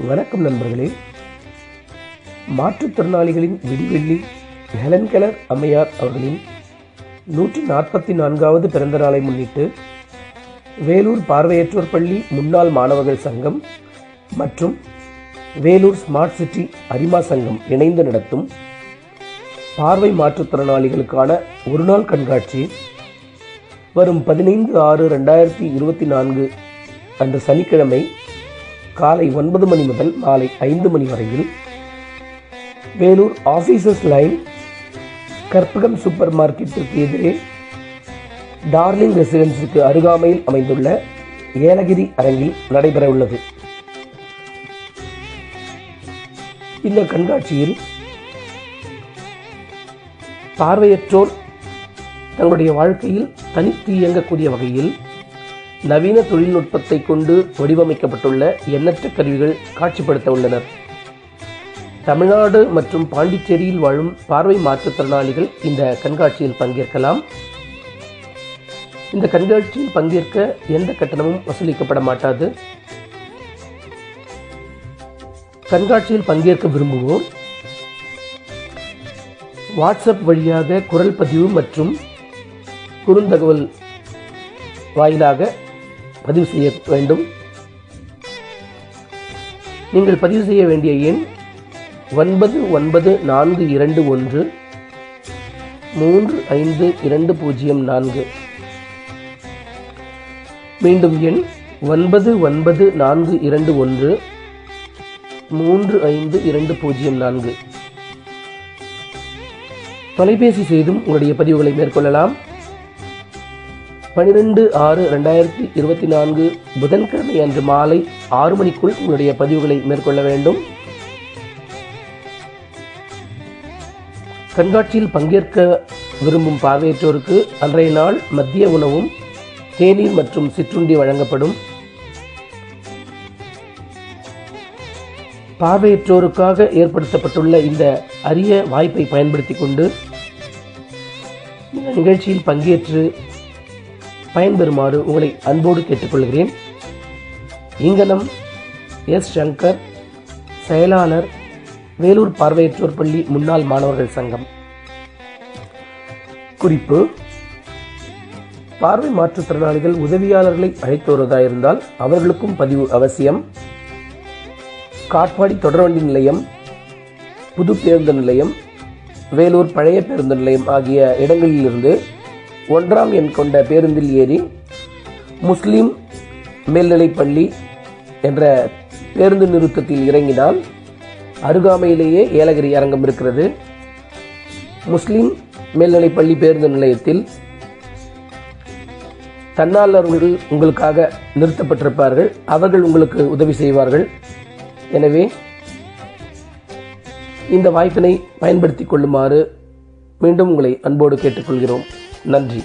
வணக்கம் நண்பர்களே. மாற்றுத்திறனாளிகளின் விடிவெள்ளி Helen Keller அம்மையார் அவர்களின் 144வது பிறந்த நாளை முன்னிட்டு வேலூர் பார்வையற்றோர் பள்ளி முன்னாள் மாணவர்கள் சங்கம் மற்றும் வேலூர் ஸ்மார்ட் சிட்டி அரிமா சங்கம் இணைந்து நடத்தும் பார்வை மாற்றுத்திறனாளிகளுக்கான ஒருநாள் கண்காட்சி வரும் 15/6/2024 அன்று சனிக்கிழமை காலை 9 மணி முதல் மாலை 5 மணி வரையில் Vellore officers line Karpagam super மார்க்கெட்டிற்கு எதிரே டார்லிங் ரெசிடென்ஸுக்கு அருகாமையில் அமைந்துள்ள ஏலகிரி அரங்கில் நடைபெற உள்ளது. இந்த கண்காட்சியில் பார்வையற்றோர் தங்களுடைய வாழ்க்கையில் தனித்து இயங்கக்கூடிய வகையில் நவீன தொழில்நுட்பத்தை கொண்டு வடிவமைக்கப்பட்டுள்ள எண்ணற்ற கருவிகள் காட்சிப்படுத்த உள்ளனர். தமிழ்நாடு மற்றும் பாண்டிச்சேரியில் வாழும் பார்வை மாற்றுத்திறனாளிகள் இந்த கண்காட்சியில் பங்கேற்கலாம். இந்த கண்காட்சியில் பங்கேற்க எந்த கட்டணமும் வசூலிக்கப்பட மாட்டாது. கண்காட்சியில் பங்கேற்க விரும்புவோர் வாட்ஸ்அப் வழியாக குரல் பதிவு மற்றும் குறுந்தகவல் வாயிலாக பதிவு செய்ய வேண்டும். நீங்கள் பதிவு செய்ய வேண்டிய எண் 9941352004. மீண்டும் எண் 9941352004. தொலைபேசி செய்தும் உங்களுடைய பதிவுகளை மேற்கொள்ளலாம். 12/6/2024 புதன்கிழமை அன்று மாலை 6 மணிக்குள் உங்களுடைய பதிவுகளை மேற்கொள்ள வேண்டும். கண்காட்சியில் பங்கேற்க விரும்பும் பார்வையற்றோருக்கு அன்றைய நாள் மதிய உணவும் தேநீர் மற்றும் சிற்றுண்டி வழங்கப்படும். பார்வையற்றோருக்காக ஏற்படுத்தப்பட்டுள்ள இந்த அரிய வாய்ப்பை பயன்படுத்திக் கொண்டு இந்த நிகழ்ச்சியில் பங்கேற்று பயன்பெறுமாறு உங்களை அன்போடு கேட்டுக்கொள்கிறேன். இங்கனம் எஸ். சங்கர், செயலாளர், வேலூர் பார்வையற்றோர் பள்ளி முன்னாள் மாணவர்கள் சங்கம். குறிப்பு: பார்வை மாற்றுத்திறனாளிகள் உதவியாளர்களை அழைத்து வருவதாயிருந்தால் அவர்களுக்கும் பதிவு அவசியம். காட்பாடி தொடர்வண்டி நிலையம், புது பேருந்து நிலையம், வேலூர் பழைய பேருந்து நிலையம் ஆகிய இடங்களிலிருந்து 1ஆம் எண் கொண்ட பேருந்தில் ஏறி முஸ்லீம் மேல்நிலைப்பள்ளி என்ற பேருந்து நிறுத்தத்தில் இறங்கினால் அருகாமையிலேயே ஏலகிரி அரங்கம் இருக்கிறது. முஸ்லீம் மேல்நிலைப்பள்ளி பேருந்து நிலையத்தில் தன்னார்வலர்கள் உங்களுக்காக நிறுத்தப்பட்டிருப்பார்கள். அவர்கள் உங்களுக்கு உதவி செய்வார்கள். எனவே இந்த வாய்ப்பினை பயன்படுத்திக் கொள்ளுமாறு மீண்டும் உங்களை அன்போடு கேட்டுக்கொள்கிறோம். நன்றி.